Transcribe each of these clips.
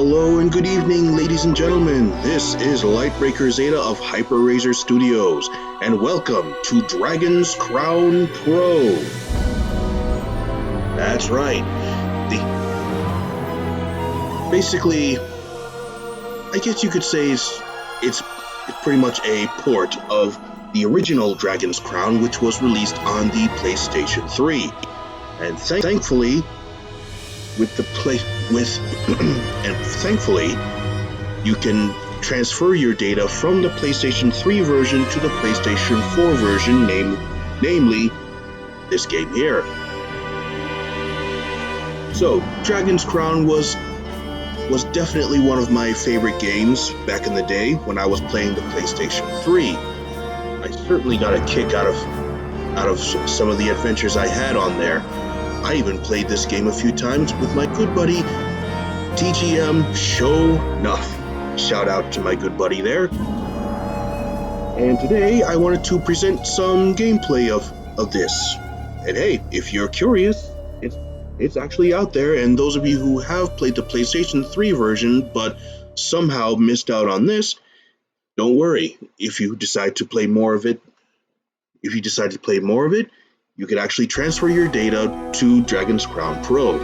Hello and good evening, ladies and gentlemen. This is Lightbreaker Zeta of Hyper Razor Studios, and welcome to Dragon's Crown Pro. That's right. Basically, I guess you could say it's pretty much a port of the original Dragon's Crown, which was released on the PlayStation 3. And thankfully, thankfully, you can transfer your data from the PlayStation 3 version to the PlayStation 4 version, namely this game here. So, Dragon's Crown was definitely one of my favorite games back in the day when I was playing the PlayStation 3. I certainly got a kick out of some of the adventures I had on there. I even played this game a few times with my good buddy TGM Show Nuff. Shout out to my good buddy there. And today I wanted to present some gameplay of this. And hey, if you're curious, it's actually out there, and those of you who have played the PlayStation 3 version but somehow missed out on this, don't worry. If you decide to play more of it, you can actually transfer your data to Dragon's Crown Pro.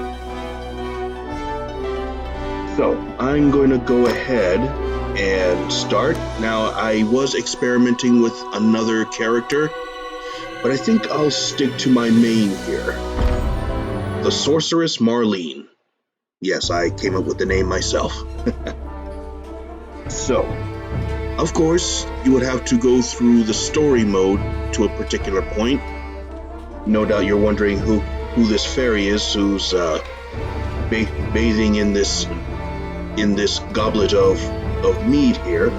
So, I'm going to go ahead and start. Now, I was experimenting with another character, but I think I'll stick to my main here. The Sorceress Marlene. Yes, I came up with the name myself. So, of course, you would have to go through the story mode to a particular point. No doubt you're wondering who this fairy is who's bathing in this goblet of mead here.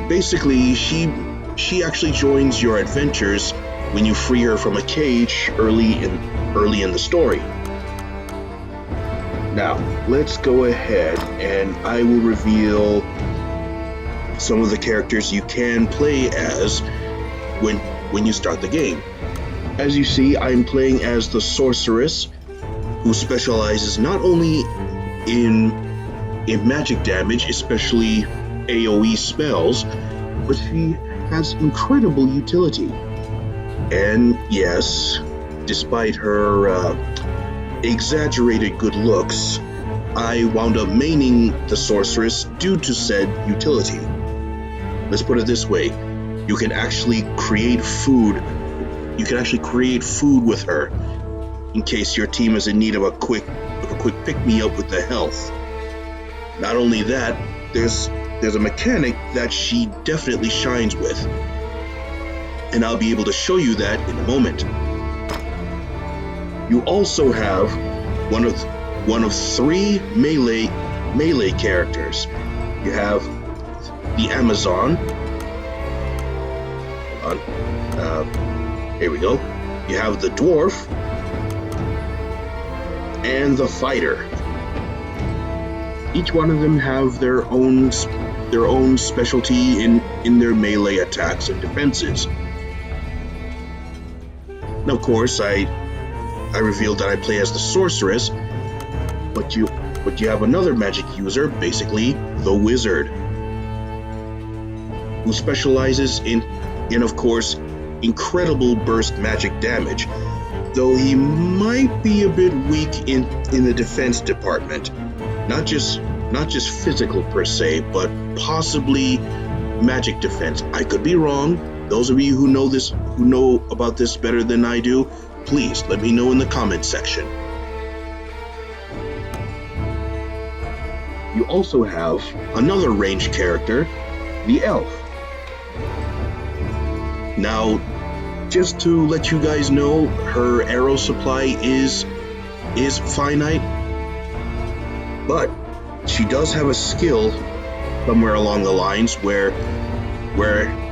Basically, she actually joins your adventures when you free her from a cage early in the story. Now, let's go ahead and I will reveal some of the characters you can play as when you start the game. As you see, I'm playing as the Sorceress, who specializes not only in magic damage, especially AoE spells, but she has incredible utility. And yes, despite her exaggerated good looks, I wound up maining the Sorceress due to said utility. Let's put it this way. You can actually create food with her in case your team is in need of a quick pick-me-up with the health. Not only that, there's a mechanic that she definitely shines with, and I'll be able to show you that in a moment. You also have one of three melee characters. You have the Amazon. Hold on. Here we go. You have the dwarf and the fighter. Each one of them have their own specialty in their melee attacks and defenses. And of course, I revealed that I play as the Sorceress, but you have another magic user, basically the Wizard, who specializes in of course incredible burst magic damage, though he might be a bit weak in the defense department. Not just physical per se, but possibly magic defense. I could be wrong. Those of you who know about this better than I do, please let me know in the comment section. You also have another ranged character, the Elf. Now, just to let you guys know, her arrow supply is finite, but she does have a skill somewhere along the lines where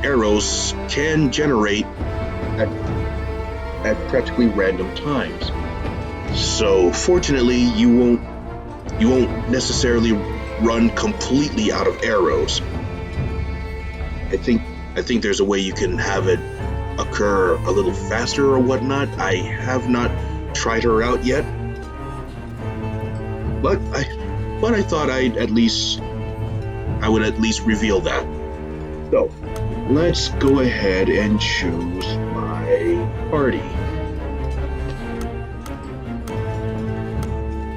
arrows can generate at practically random times. So fortunately, you won't necessarily run completely out of arrows. I think there's a way you can have it occur a little faster or whatnot. I have not tried her out yet. but I thought I would at least reveal that. So let's go ahead and choose my party.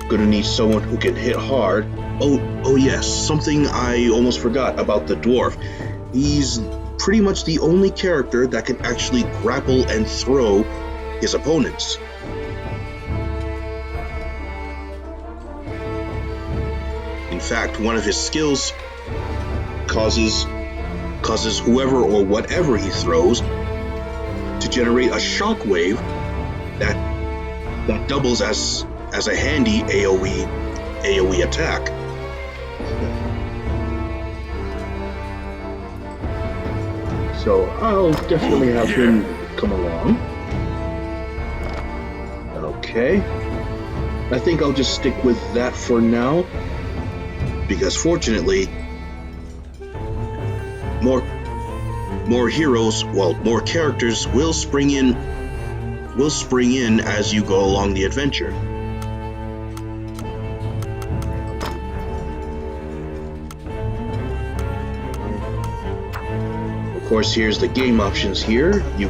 Gonna need someone who can hit hard. Oh yes, something I almost forgot about the dwarf. He's pretty much the only character that can actually grapple and throw his opponents. In fact, one of his skills causes whoever or whatever he throws to generate a shockwave that doubles as a handy AoE attack. So I'll definitely have him come along. Okay. I think I'll just stick with that for now, because fortunately more heroes, well, more characters will spring in as you go along the adventure. Of course, here's the game options here. You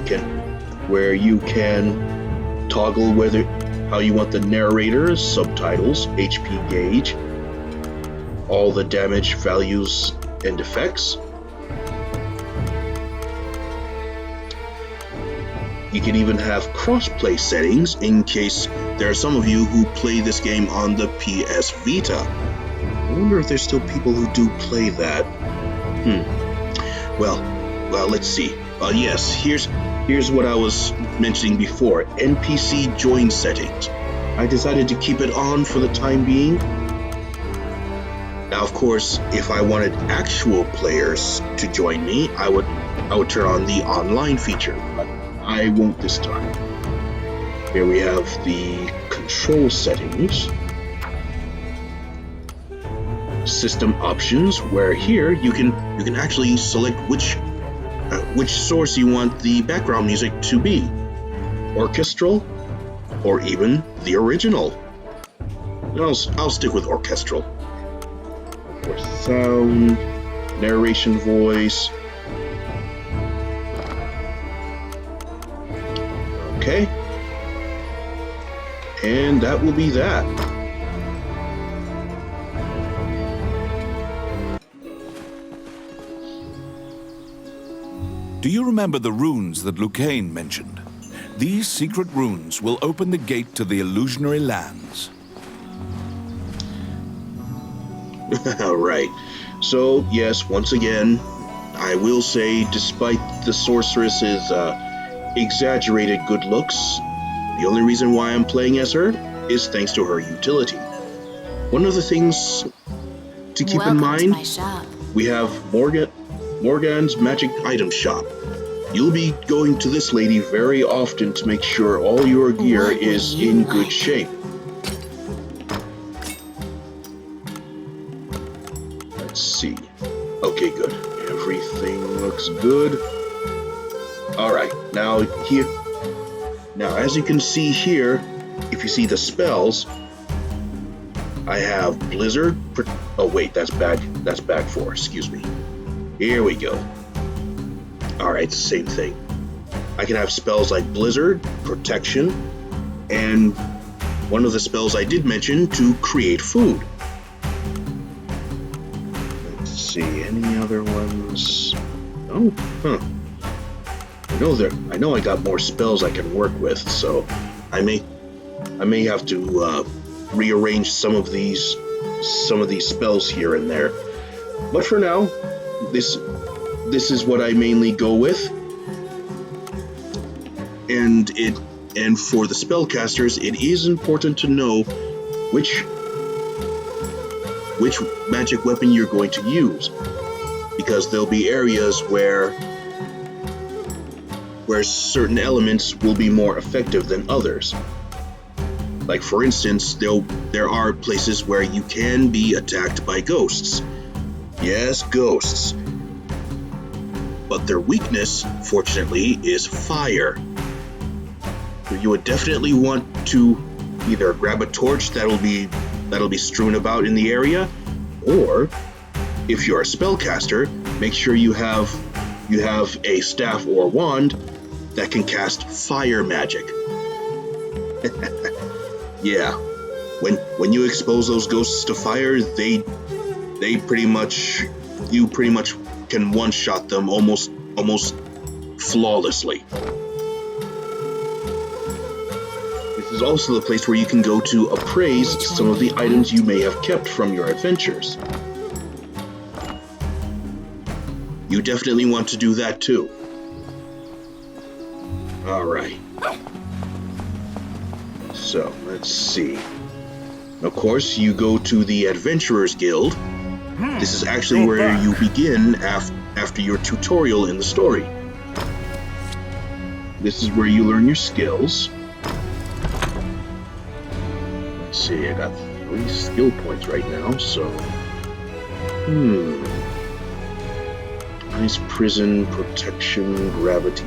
can toggle how you want the narrator, subtitles, HP gauge, all the damage values and effects. You can even have crossplay settings in case there are some of you who play this game on the PS Vita. I wonder if there's still people who do play that. Well, let's see. Yes, here's what I was mentioning before. NPC join settings. I decided to keep it on for the time being. Now, of course, if I wanted actual players to join me, I would turn on the online feature, but I won't this time. Here we have the control settings. System options, where here you can actually select which source you want the background music to be. Orchestral, or even the original. I'll stick with orchestral. For sound, narration voice. Okay. And that will be that. Do you remember the runes that Lucane mentioned? These secret runes will open the gate to the illusionary lands. Right. So, yes, once again, I will say, despite the sorceress's exaggerated good looks, the only reason why I'm playing as her is thanks to her utility. One of the things to keep in mind, we have Morgan's Magic Item Shop. You'll be going to this lady very often to make sure all your gear is in good shape. Let's see. Okay, good. Everything looks good. Alright, now as you can see here, if you see the spells, I have Blizzard. Oh wait, that's bag 4, excuse me. Here we go. Alright, same thing. I can have spells like Blizzard, Protection, and one of the spells I did mention, to create food. Let's see, any other ones? Oh, huh. I know I got more spells I can work with, so I may have to rearrange some of these spells here and there. But for now, this is what I mainly go with. And for the spellcasters, it is important to know which magic weapon you're going to use, because there'll be areas where certain elements will be more effective than others. Like, for instance, there are places where you can be attacked by ghosts. Yes, ghosts. But their weakness, fortunately, is fire. So you would definitely want to either grab a torch that'll be that'll be strewn about in the area, or if you're a spellcaster, make sure you have a staff or wand that can cast fire magic. Yeah, when you expose those ghosts to fire, you pretty much can one-shot them almost flawlessly. This is also the place where you can go to appraise some of the items you may have kept from your adventures. You definitely want to do that too. Alright. So, let's see. Of course, you go to the Adventurers Guild. This is actually where you begin after your tutorial in the story. This is where you learn your skills. Let's see, I got 3 skill points right now, so... Ice Prison, Protection, Gravity...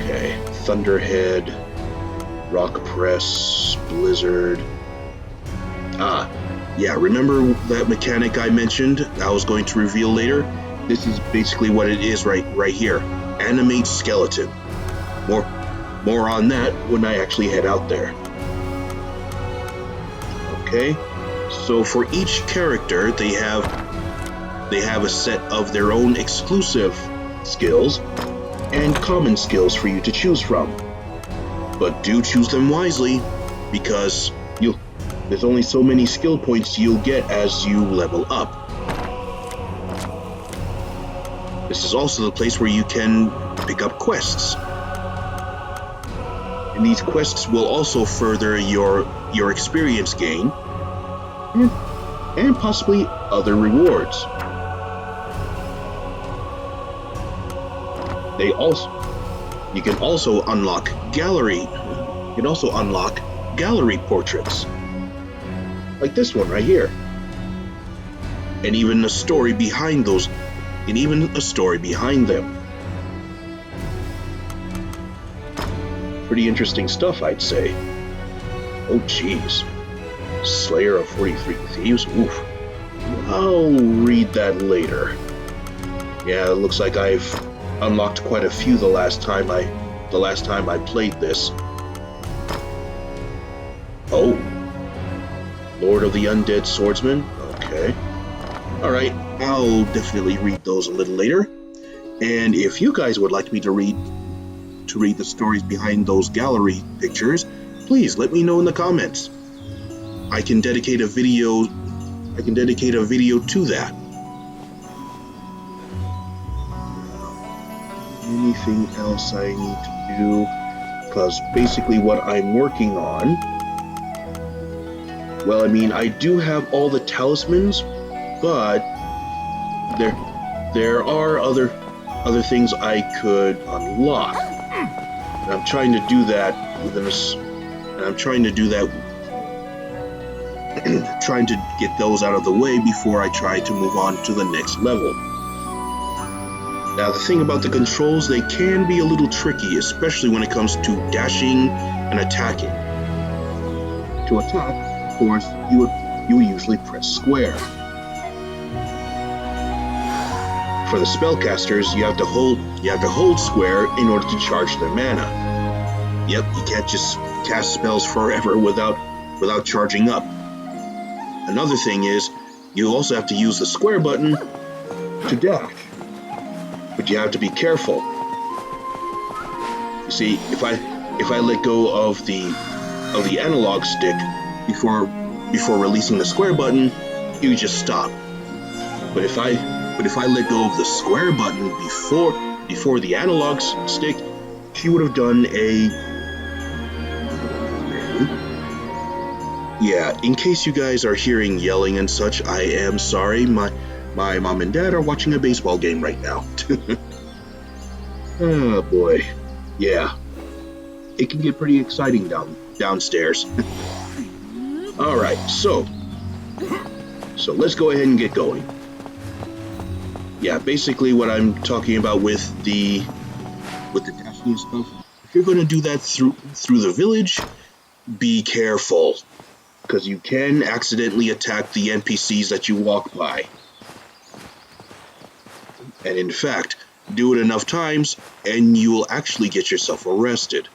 Okay, Thunderhead, Rock Press, Blizzard... Yeah, remember that mechanic I mentioned I was going to reveal later? This is basically what it is right here. Animate Skeleton. More on that when I actually head out there. Okay, so for each character, they have a set of their own exclusive skills and common skills for you to choose from. But do choose them wisely, because there's only so many skill points you'll get as you level up. This is also the place where you can pick up quests. And these quests will also further your experience gain and possibly other rewards. You can also unlock gallery portraits. Like this one right here. And even a story behind those, and even a story behind them. Pretty interesting stuff, I'd say. Oh jeez. Slayer of 43 Thieves? Oof. I'll read that later. Yeah, it looks like I've unlocked quite a few the last time I played this. Oh. Lord of the Undead Swordsman? Okay. Alright, I'll definitely read those a little later. And if you guys would like me to read the stories behind those gallery pictures, please let me know in the comments. I can dedicate a video to that. Anything else I need to do? Because basically what I'm working on, well, I mean, I do have all the talismans, but there are other things I could unlock. And I'm trying to do that trying to get those out of the way before I try to move on to the next level. Now, the thing about the controls, they can be a little tricky, especially when it comes to dashing and attacking. To attack, of course, you would usually press square. For the spellcasters, you have to hold square in order to charge their mana. Yep, you can't just cast spells forever without charging up. Another thing is, you also have to use the square button to dash. But you have to be careful. You see, if I let go of the analog stick before releasing the square button, you just stop. But if I let go of the square button before the analog stick, she would have done a... Yeah, in case you guys are hearing yelling and such, I am sorry. My mom and dad are watching a baseball game right now. Oh boy. Yeah. It can get pretty exciting downstairs. Alright, so let's go ahead and get going. Yeah, basically what I'm talking about with the dashing stuff, if you're going to do that through the village, be careful, because you can accidentally attack the NPCs that you walk by. And in fact, do it enough times and you will actually get yourself arrested.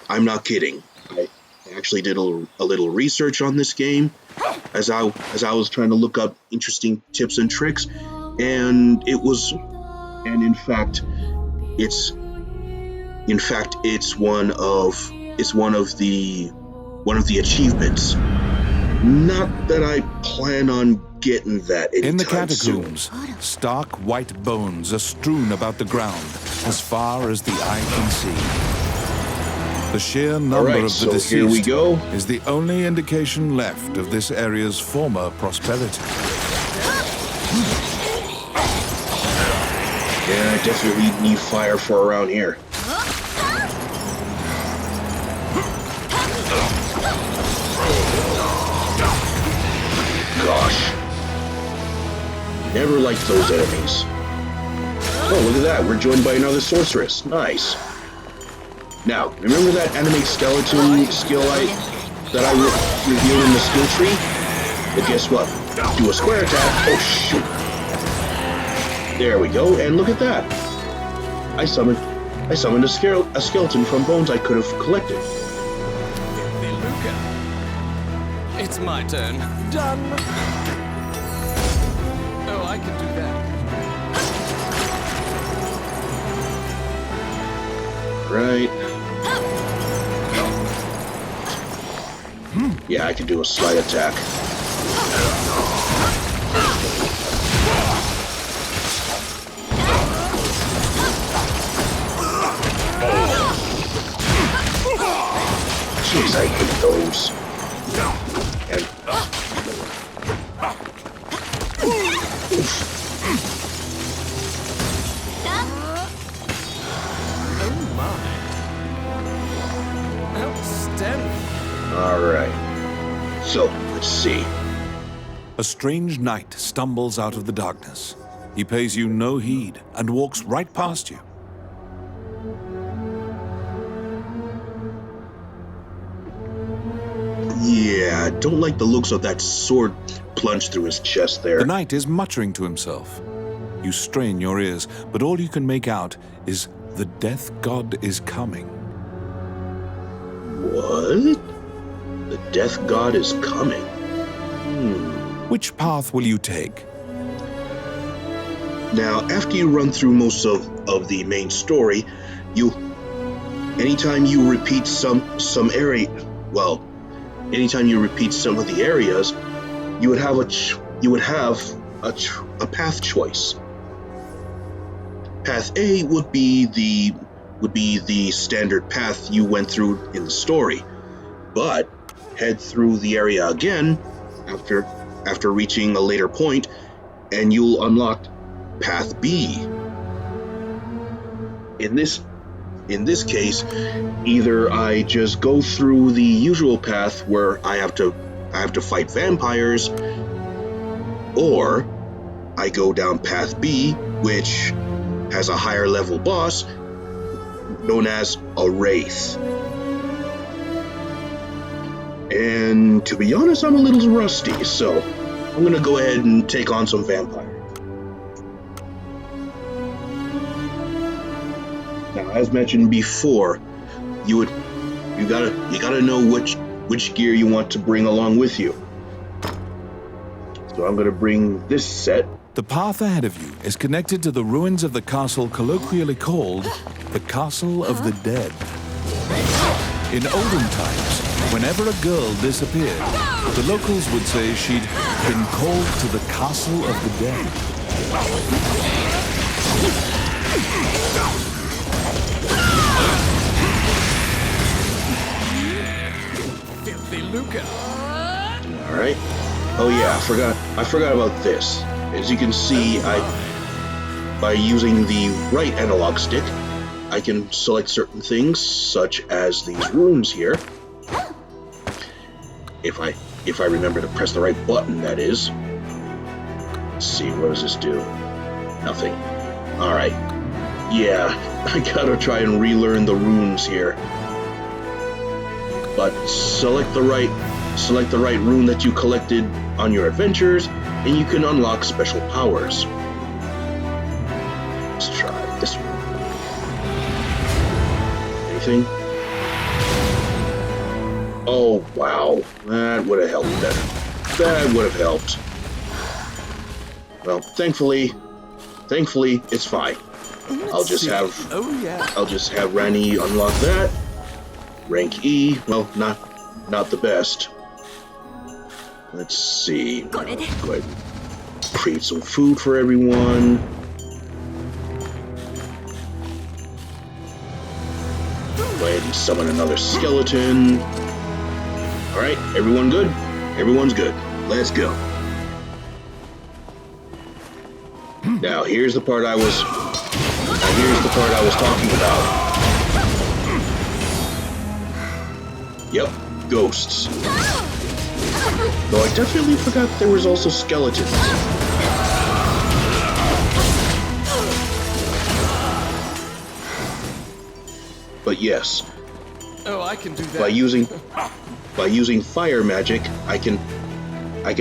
I'm not kidding. I actually did a little research on this game as I was trying to look up interesting tips and tricks, and it's one of the achievements. Not that I plan on getting that In the anytime soon. catacombs, stark white bones are strewn about the ground as far as the eye can see. The sheer number of the so here we deceased go. is the only indication left of this area's former prosperity. Yeah, I definitely need fire for around here. Gosh. Never liked those enemies. Oh, look at that. We're joined by another sorceress. Nice. Now, remember that animate skeleton skill that I revealed in the skill tree? But guess what? Do a square attack. Oh, shoot. There we go. And look at that. I summoned a skeleton from bones I could have collected. It's my turn. Done. Oh, I can do that. Right. Yeah, I can do a slide attack. Jeez, I hate those. And Oh my. Outstanding. alright. So, let's see. A strange knight stumbles out of the darkness. He pays you no heed and walks right past you. Yeah, I don't like the looks of that sword plunged through his chest there. The knight is muttering to himself. You strain your ears, but all you can make out is the death god is coming. What? The death god is coming. Which path will you take? Now, after you run through most of the main story, anytime you repeat some area, well, anytime you repeat some of the areas, you would have a path choice. Path A would be the standard path you went through in the story, but head through the area again after reaching a later point, and you'll unlock Path B. In this case, either I just go through the usual path where I have to fight vampires, or I go down Path B, which has a higher level boss known as a Wraith. And to be honest, I'm a little rusty, so I'm gonna go ahead and take on some vampires. Now, as mentioned before, you gotta know which gear you want to bring along with you. So I'm gonna bring this set. The path ahead of you is connected to the ruins of the castle colloquially called the Castle of the Dead. In olden times, whenever a girl disappeared, the locals would say she'd been called to the Castle of the Dead. Filthy Luca. All right. Oh yeah, I forgot about this. As you can see, by using the right analog stick, I can select certain things, such as these runes here. If I remember to press the right button, that is. Let's see, what does this do? Nothing. All right. Yeah, I gotta try and relearn the runes here. but select the right rune that you collected on your adventures, and you can unlock special powers. Let's try this one. Anything? Oh, wow. That would have helped better. That would have helped. Well, thankfully, it's fine. I'll just have Rani unlock that. Rank E, well, not the best. Let's see. Go ahead and create some food for everyone. Go ahead and summon another skeleton. Alright, everyone good? Everyone's good. Let's go. Now here's the part I was talking about. Yep, ghosts. Though I definitely forgot there was also skeletons. But yes. Oh, I can do that. By using fire magic, I can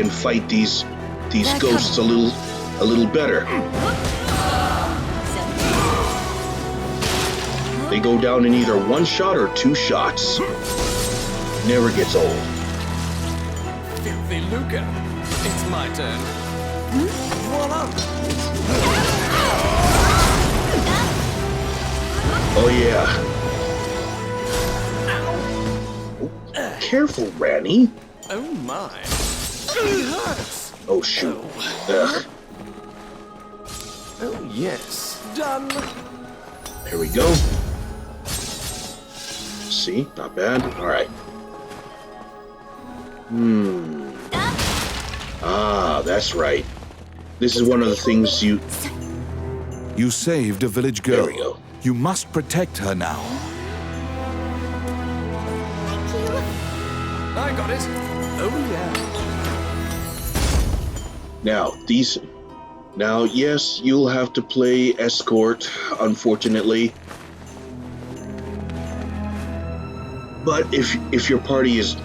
fight these ghosts a little better. They go down in either one shot or two shots. Never gets old. Filthy Luca. It's my turn. Voila. Oh yeah. Careful, Rani. Oh my. It hurts. Oh shoot. Ugh. Oh yes. Done. There we go. See, not bad. All right. Ah, that's right. This is one of the things you... You saved a village girl. There we go. You must protect her now. I got it. Oh yeah. Now, yes, you'll have to play escort, unfortunately. But if your party is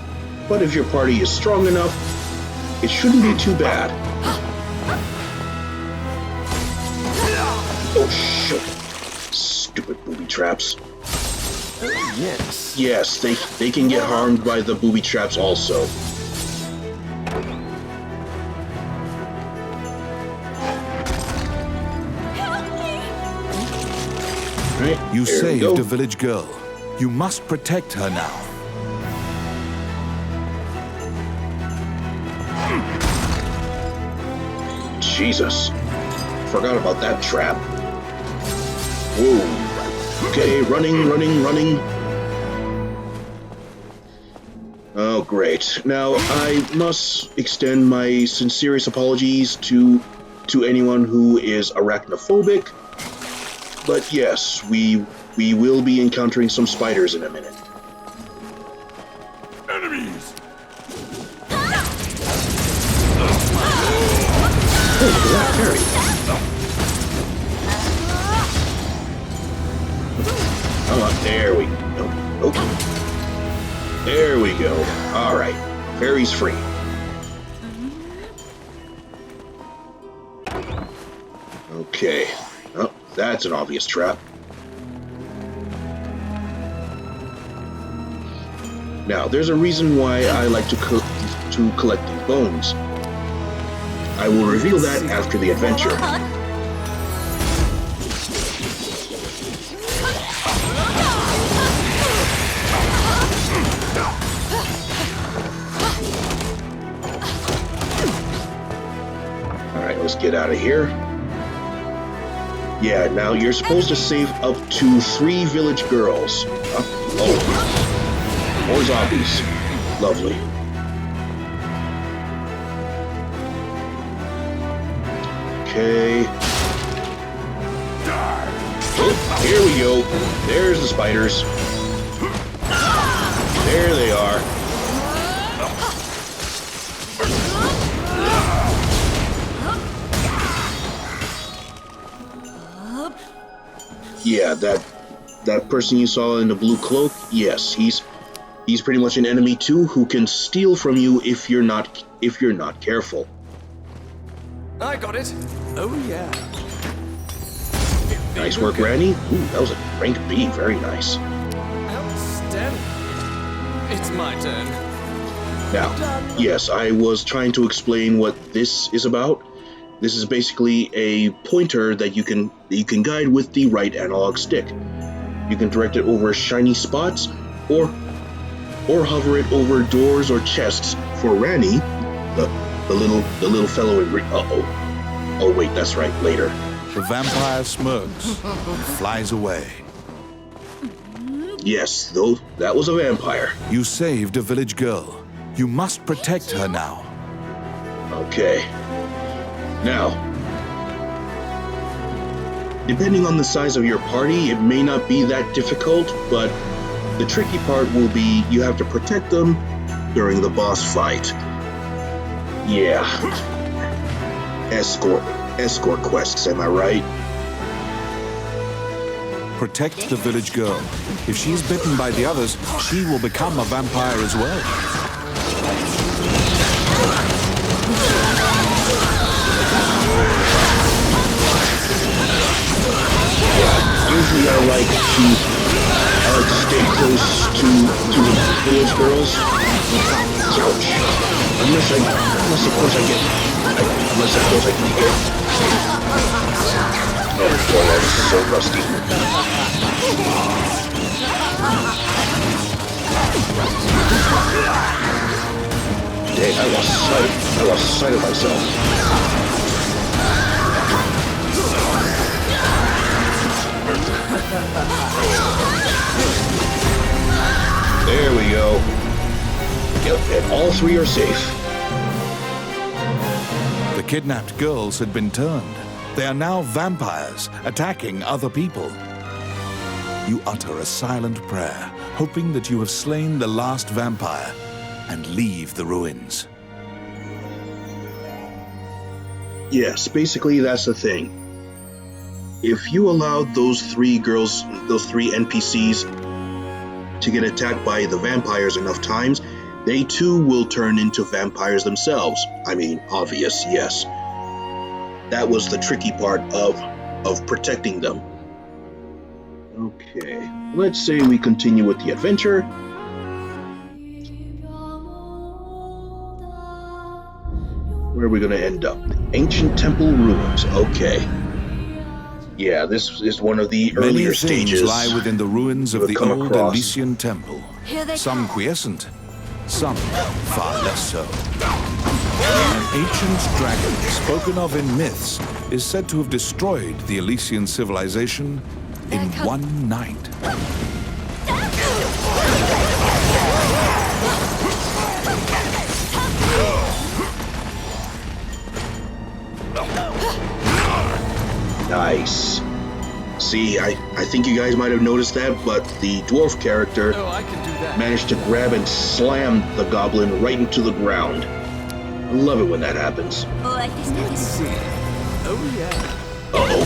strong enough, it shouldn't be too bad. Oh shit! Stupid booby traps. Oh yes. Yes, they can get harmed by the booby traps also. Right, you saved a village girl. You must protect her now. Jesus. Forgot about that trap. Whoa. Okay, running. Oh, great. Now, I must extend my sincerest apologies to anyone who is arachnophobic. But yes, we will be encountering some spiders in a minute. Enemies. Oh, look at that parry. Come on, there we go. Okay. There we go. All right, parry's free. Okay. Oh, that's an obvious trap. Now, there's a reason why I like to collect these bones. I will reveal that after the adventure. Alright, let's get out of here. Yeah, now you're supposed to save up to 3 village girls. Oh. More zombies. Lovely. Okay. Oh, here we go. There's the spiders. There they are. Yeah, that person you saw in the blue cloak, yes, He's pretty much an enemy too, who can steal from you if you're not careful. I got it. Oh, yeah. Nice work, Randy. Ooh, that was a rank B. Very nice. Outstanding. It's my turn. Now, yes, I was trying to explain what this is about. This is basically a pointer that you can guide with the right analog stick. You can direct it over shiny spots, or hover it over doors or chests. For Randy, the little fellow in green. Oh wait, that's right. Later. The vampire smirks and flies away. Yes, though that was a vampire. You saved a village girl. You must protect her now. Okay. Now, depending on the size of your party, it may not be that difficult, but the tricky part will be you have to protect them during the boss fight. Yeah. Escort quests, am I right? Protect the village girl. If she's bitten by the others, she will become a vampire as well. Usually I like to stay close to the village girls. Ouch. Unless of course I can get. Oh boy, that is so rusty. Dang, I lost sight of myself. There we go. Yep, and all three are safe. The kidnapped girls had been turned. They are now vampires, attacking other people. You utter a silent prayer, hoping that you have slain the last vampire, and leave the ruins. Yes, basically that's the thing. If you allowed those three NPCs to get attacked by the vampires enough times, they too will turn into vampires themselves. I mean, obvious, yes. That was the tricky part of protecting them. Okay, let's say we continue with the adventure. Where are we going to end up? Ancient temple ruins. Okay. Yeah, this is one of the earlier stages. Many things lie within the ruins of the old Elysian temple. Some quiescent, some far less so. An ancient dragon, spoken of in myths, is said to have destroyed the Elysian civilization in one night. Nice. See, I think you guys might have noticed that, but the dwarf character managed to grab and slam the goblin right into the ground. I love it when that happens. Oh, yeah. Uh-oh.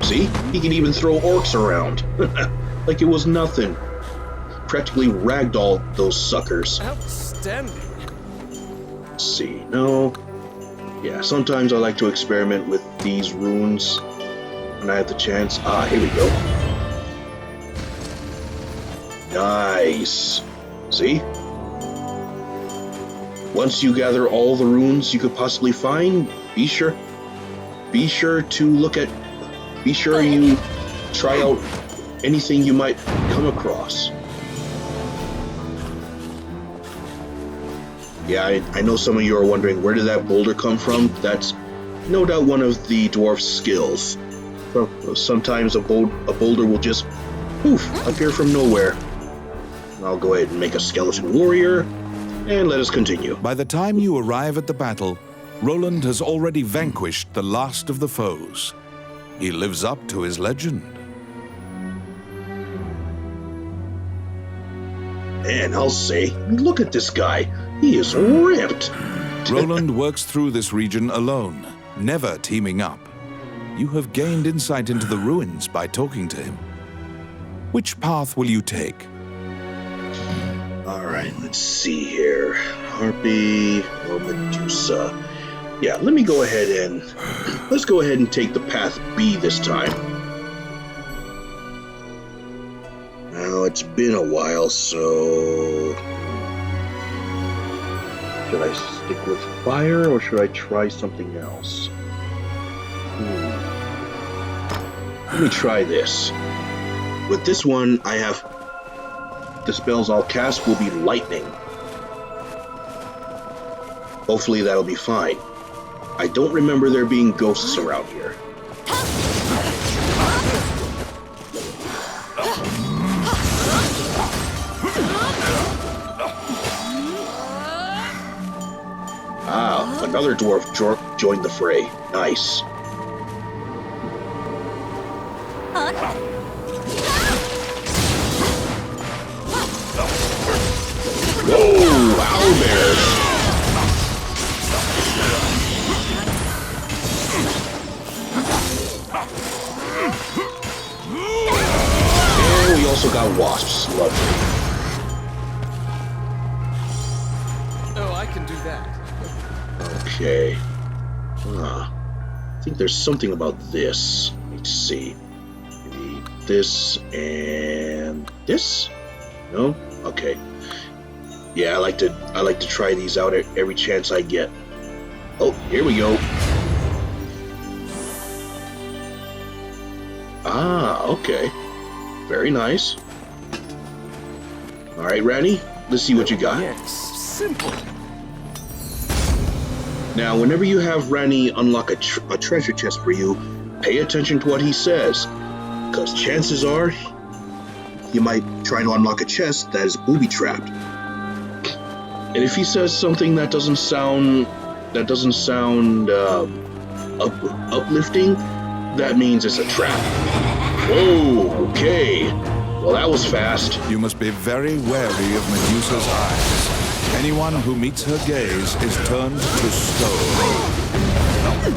See? He can even throw orcs around. Like it was nothing. Practically ragdoll those suckers. Outstanding. Let's see, no. Yeah, sometimes I like to experiment with these runes when I have the chance. Ah, here we go. Nice. See? Once you gather all the runes you could possibly find, be sure you try out anything you might come across. Yeah, I know some of you are wondering, where did that boulder come from? That's no doubt one of the dwarf's skills. Sometimes a boulder will just poof appear from nowhere. I'll go ahead and make a skeleton warrior, and let us continue. By the time you arrive at the battle, Roland has already vanquished the last of the foes. He lives up to his legend. And I'll say, look at this guy. He is ripped. Roland works through this region alone, never teaming up. You have gained insight into the ruins by talking to him. Which path will you take? All right, let's see here. Harpy or Medusa. Yeah, let me go ahead and let's go ahead and take the path B this time. Now it's been a while, so should I stick with fire or should I try something else? Let me try this. With this one, I have the spells I'll cast will be lightning. Hopefully that'll be fine. I don't remember there being ghosts around here. Ah, another dwarf joined the fray. Nice. Whoa, owlbears! And we also got wasps. Lovely. Oh, I can do that. Okay. I think there's something about this. Let's see. Maybe this and this? No? Okay. Yeah, I like to try these out every chance I get. Oh, here we go. Ah, okay. Very nice. All right, Randy, let's see what you got. Yes, simple. Now, whenever you have Randy unlock a treasure chest for you, pay attention to what he says, because chances are you might try to unlock a chest that is booby-trapped. And if he says something that doesn't sound uplifting, that means it's a trap. Whoa, okay. Well, that was fast. You must be very wary of Medusa's eyes. Anyone who meets her gaze is turned to stone.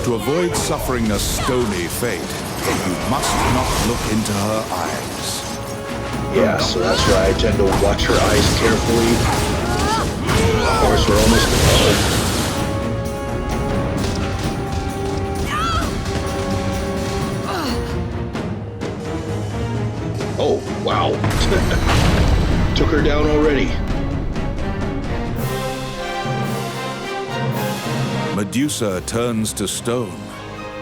To avoid suffering a stony fate, you must not look into her eyes. Yeah, so that's why I tend to watch her eyes carefully. Of course, we're almost done. Oh, wow. Took her down already. Medusa turns to stone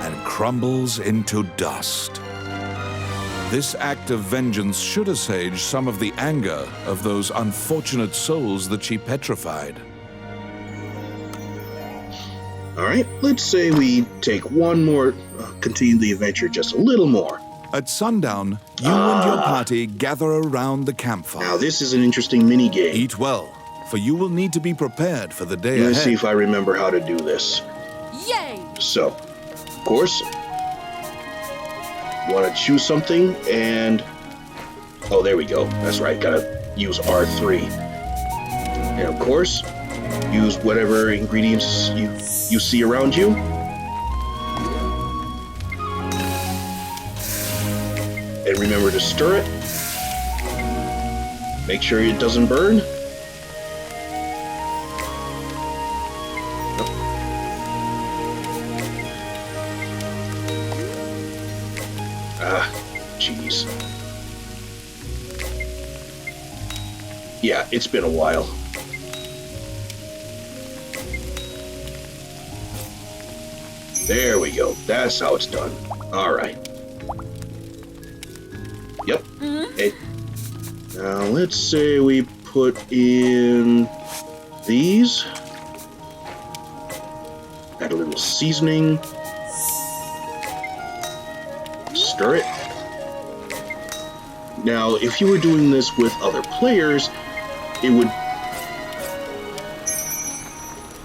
and crumbles into dust. This act of vengeance should assuage some of the anger of those unfortunate souls that she petrified. All right, let's say we take one more, continue the adventure just a little more. At sundown, you and your party gather around the campfire. Now, this is an interesting mini-game. Eat well, for you will need to be prepared for the day ahead. Let's see if I remember how to do this. Yay! So, of course, you want to choose something, and... Oh, there we go. That's right, gotta use R3. And of course, use whatever ingredients you see around you. And remember to stir it. Make sure it doesn't burn. Ah, jeez. Yeah, it's been a while. There we go. That's how it's done. All right. Yep. Now let's say we put in these. Add a little seasoning. Stir it. Now, if you were doing this with other players, it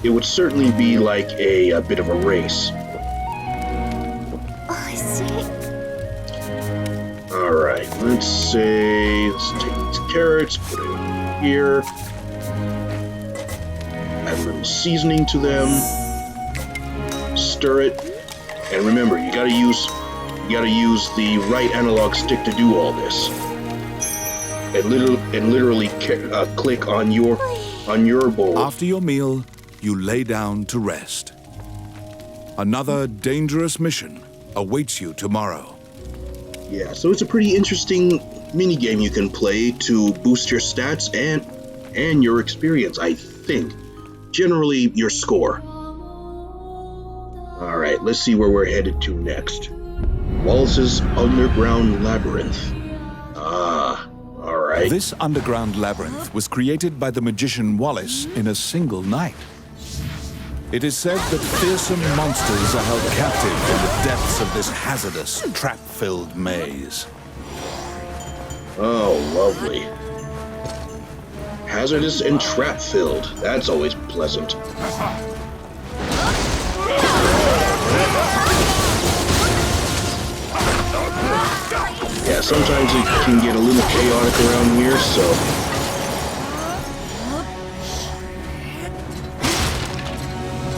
would certainly be like a bit of a race. Oh, I see. Alright, let's take these carrots, put it in here. Add a little seasoning to them. Stir it. And remember, you gotta use the right analog stick to do all this. and literally click on your bowl. After your meal, you lay down to rest. Another dangerous mission awaits you tomorrow. Yeah, so it's a pretty interesting mini game you can play to boost your stats and your experience, I think. Generally, your score. Alright, let's see where we're headed to next. Wallace's Underground Labyrinth. Ah, alright. This underground labyrinth was created by the magician Wallace in a single night. It is said that fearsome monsters are held captive in the depths of this hazardous, trap-filled maze. Oh, lovely. Hazardous and trap-filled. That's always pleasant. Yeah, sometimes it can get a little chaotic around here, so...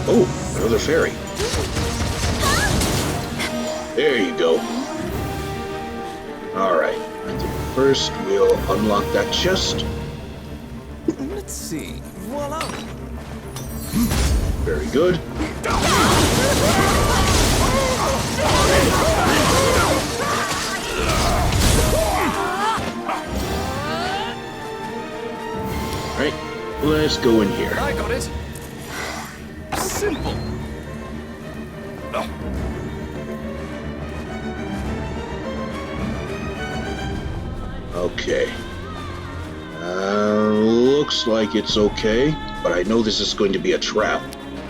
Oh, another fairy. There you go. Alright, I think first we'll unlock that chest. Let's see. Voila! Very good. Alright, let's go in here. I got it. Simple. Okay. Looks like it's okay, but I know this is going to be a trap.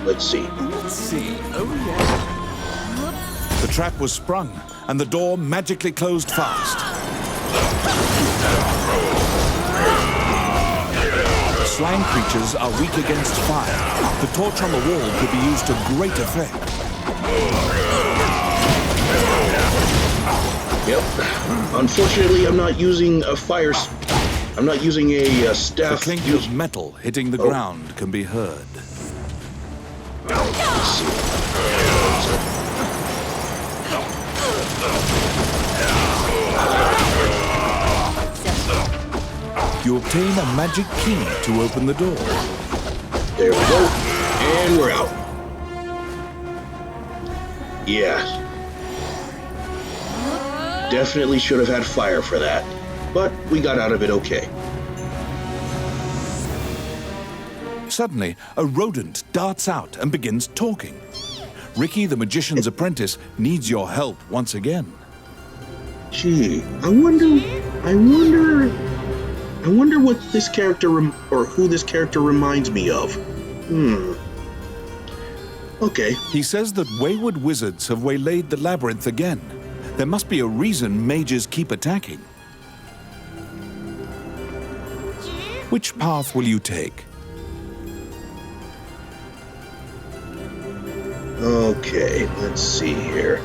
Let's see. Let's see. Oh, yeah. The trap was sprung, and the door magically closed fast. Slime creatures are weak against fire. The torch on the wall could be used to great effect. Yep. Unfortunately, I'm not using a I'm not using a staff. The clink of metal hitting the ground can be heard. Let's see. You obtain a magic key to open the door. There we go. And we're out. Yeah. Definitely should have had fire for that. But we got out of it okay. Suddenly, a rodent darts out and begins talking. Ricky, the magician's apprentice, needs your help once again. Gee, I wonder what this character or who this character reminds me of. Okay. He says that wayward wizards have waylaid the labyrinth again. There must be a reason mages keep attacking. Which path will you take? Okay, let's see here.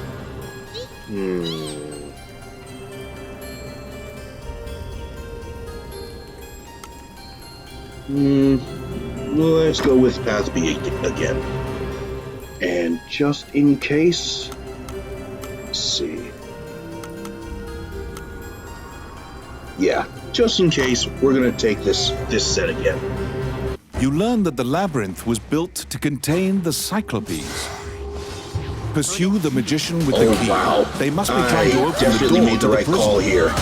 Let's go with path B again. And just in case, let's see. Yeah, just in case, we're gonna take this set again. You learn that the labyrinth was built to contain the Cyclopes. Pursue the magician with the key. Wow. They must be trying to open the definitely door made to the the right prison. call here.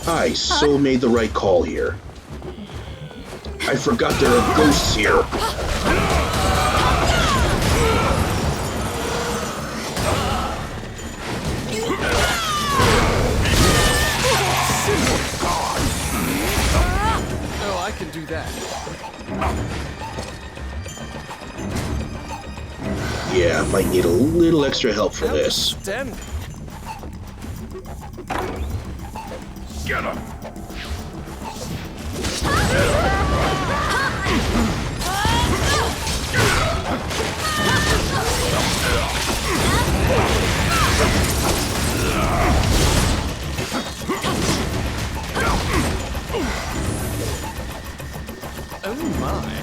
I so made the right call here. I forgot there are ghosts here. Oh, I can do that. Yeah, might need a little extra help for this. Outstanding. Get him! Oh my.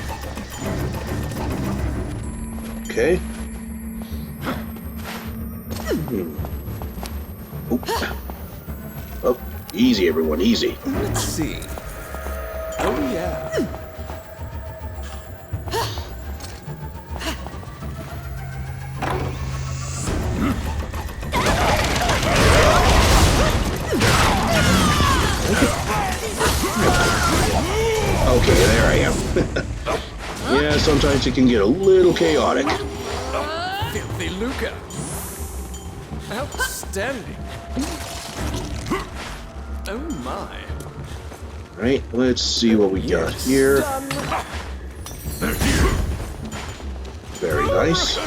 Okay. Oop. Oh, easy, everyone, easy. Let's see. Oh, yeah. Okay, there I am. Yeah, sometimes it can get a little chaotic. Filthy Luca. Outstanding. Oh, my. Right, let's see what we got here. Done. Very nice.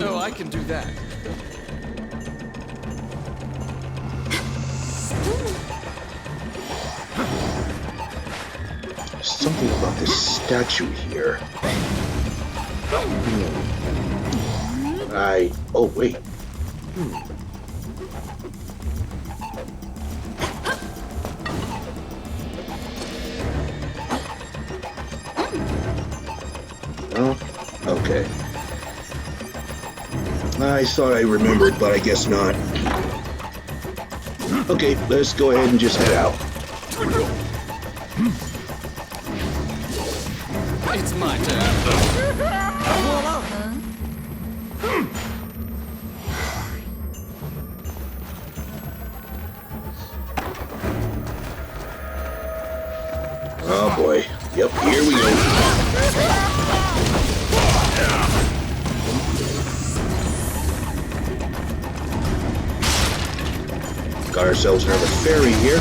Oh, I can do that. Something about this statue here. Oh, wait. Oh, okay. I thought I remembered, but I guess not. Okay, let's go ahead and just head out. It's my turn. Voila. Oh boy. Yep, here we go. Got ourselves another fairy here.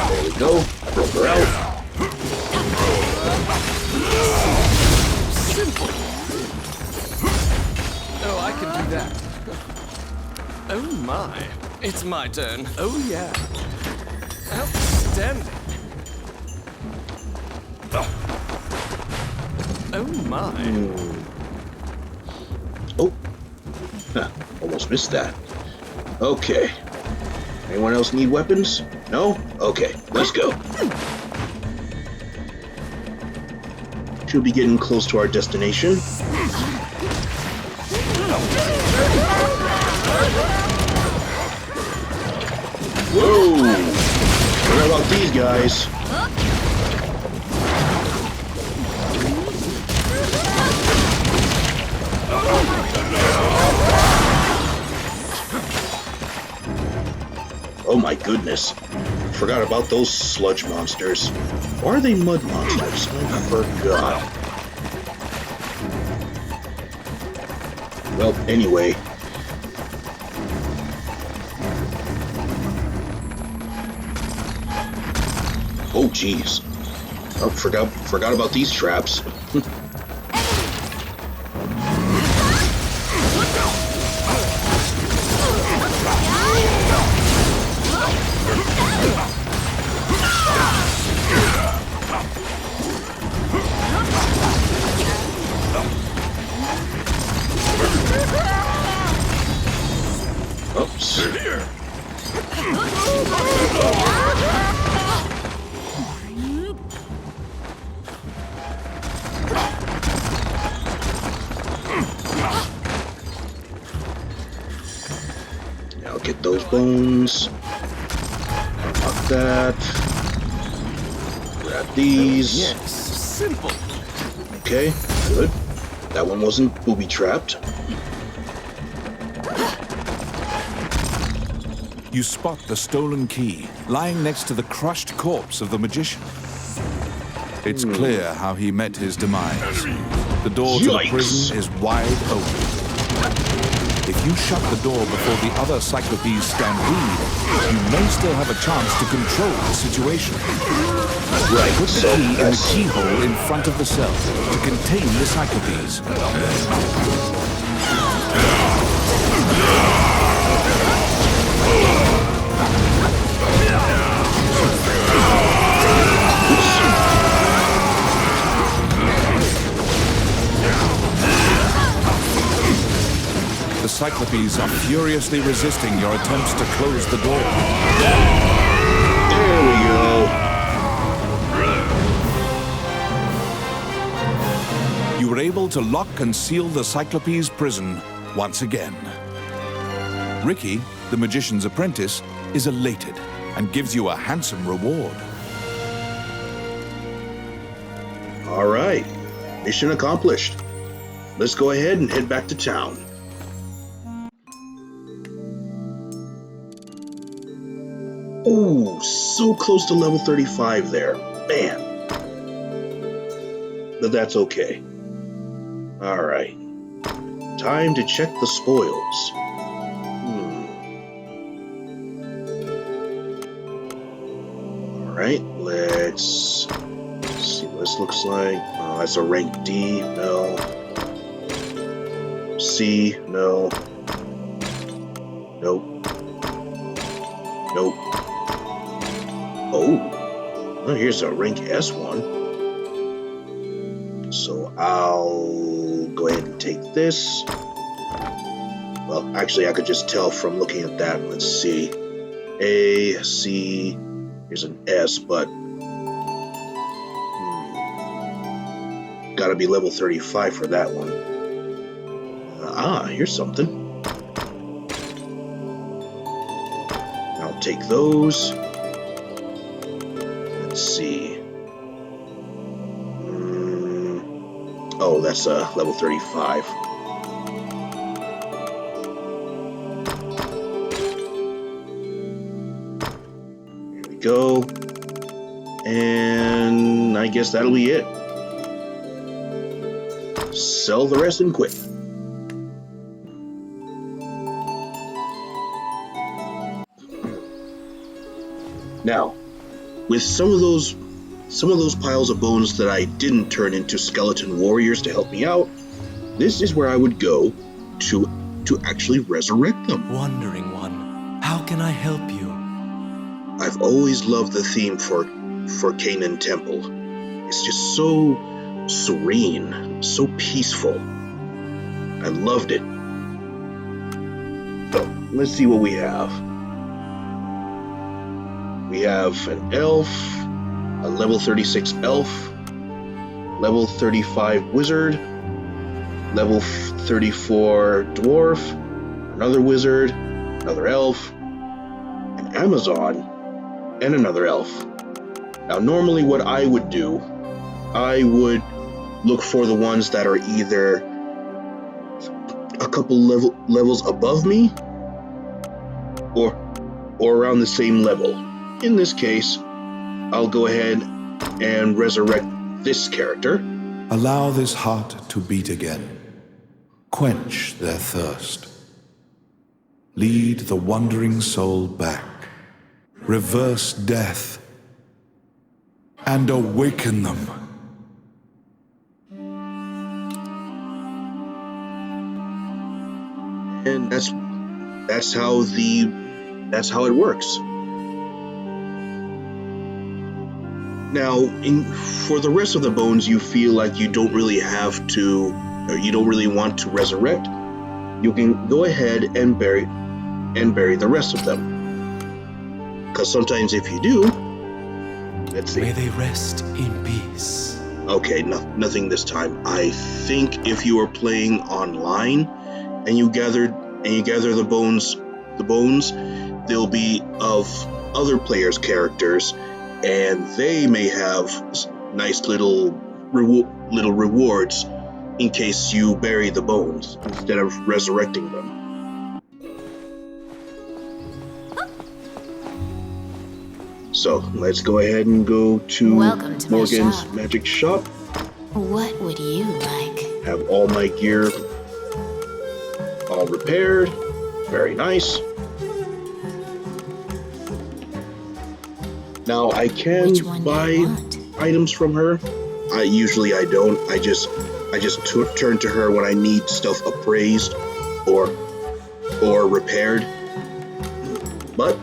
There we go. Broke her out. Simple. Oh, I can do that. Oh my. It's my turn. Oh yeah. Outstanding. Oh my. Oh. Huh, almost missed that. Okay. Anyone else need weapons? No? Okay, let's go. Should be getting close to our destination. Whoa! What about these guys? Oh my goodness. Forgot about those sludge monsters. Or are they mud monsters? I forgot. Well, anyway. Oh jeez. Oh, forgot about these traps. Oops. Now get those bones. Unlock that. Grab these. Yes. Simple. Okay, good. That one wasn't booby-trapped. You spot the stolen key lying next to the crushed corpse of the magician. It's clear how he met his demise. The door to the Yikes. prison is wide open. If you shut the door before the other Cyclopes stampede, you may still have a chance to control the situation. Right, Put the so key in the that's... keyhole in front of the cell to contain the Cyclopes. Cyclopes are furiously resisting your attempts to close the door. There we go. You were able to lock and seal the Cyclopes prison once again. Ricky, the magician's apprentice, is elated and gives you a handsome reward. All right, mission accomplished. Let's go ahead and head back to town. Ooh, so close to level 35 there. Man. But that's okay. All right. Time to check the spoils. All right, let's see what this looks like. Oh, that's a rank D. No. C. No. Nope. Nope. Oh. Well, here's a rank S one. So I'll go ahead and take this. Well, actually, I could just tell from looking at that. Let's see. A, C, here's an S, but gotta be level 35 for that one. Here's something. I'll take those. Let's see. Oh, that's level 35. Here we go. And I guess that'll be it. Sell the rest and quit. Now, with some of those piles of bones that I didn't turn into skeleton warriors to help me out, this is where I would go to actually resurrect them. Wandering One, how can I help you? I've always loved the theme for Canaan Temple. It's just so serene, so peaceful. I loved it. So, let's see what we have. We have an elf, a level 36 elf, level 35 wizard, level 34 dwarf, another wizard, another elf, an Amazon, and another elf. Now, normally what I would do, I would look for the ones that are either a couple levels above me or around the same level. In this case, I'll go ahead and resurrect this character. Allow this heart to beat again. Quench their thirst. Lead the wandering soul back. Reverse death. And awaken them. And that's how it works. Now, for the rest of the bones you feel like you don't really have to, or you don't really want to resurrect, you can go ahead and bury the rest of them. Because sometimes if you do, let's see. May they rest in peace. Okay, nothing this time. I think if you are playing online and you gather the bones, they'll be of other players' characters, and they may have nice little rewards in case you bury the bones instead of resurrecting them. So let's go ahead and go to Welcome to my Morgan's shop. magic shop. What would you like? Have all my gear all repaired. Very nice. Now I can Which one do buy you want? items from her. Usually I don't. I just turn to her when I need stuff appraised or repaired. But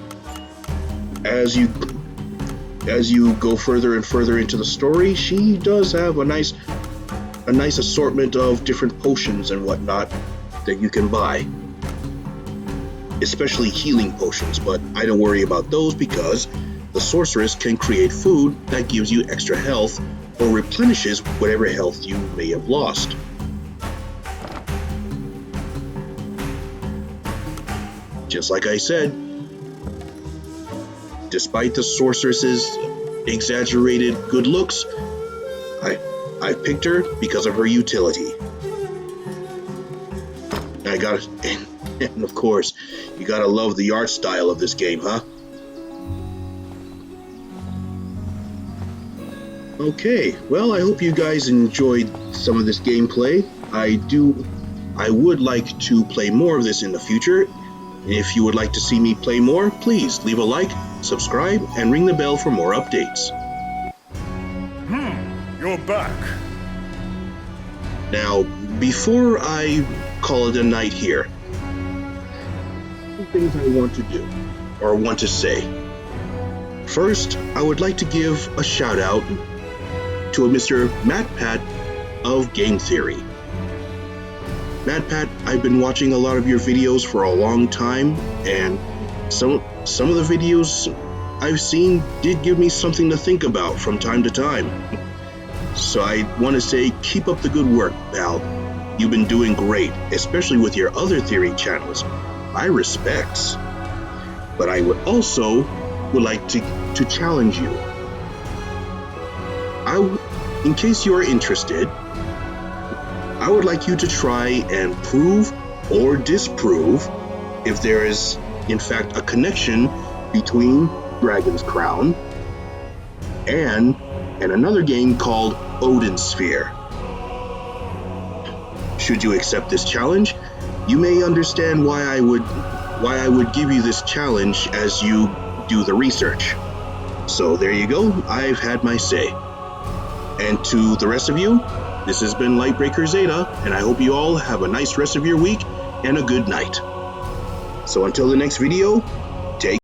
as you go further and further into the story, she does have a nice assortment of different potions and whatnot that you can buy. especially healing potions, but I don't worry about those because the sorceress can create food that gives you extra health or replenishes whatever health you may have lost. Just like I said, despite the sorceress's exaggerated good looks, I picked her because of her utility. And of course, you gotta love the art style of this game, huh? Okay, well, I hope you guys enjoyed some of this gameplay. I would like to play more of this in the future. If you would like to see me play more, please leave a like, subscribe, and ring the bell for more updates. You're back. Now, before I call it a night here, things I want to do, or want to say. First, I would like to give a shout out to a Mr. MatPat of Game Theory. MatPat, I've been watching a lot of your videos for a long time, and some of the videos I've seen did give me something to think about from time to time. So I want to say, keep up the good work, pal. You've been doing great, especially with your other theory channels. I respects. But I would like to challenge you. In case you are interested, I would like you to try and prove or disprove if there is, in fact, a connection between Dragon's Crown and another game called Odin Sphere. Should you accept this challenge, you may understand why I would give you this challenge as you do the research. So there you go, I've had my say. And to the rest of you, this has been Lightbreaker Zeta, and I hope you all have a nice rest of your week and a good night. So until the next video,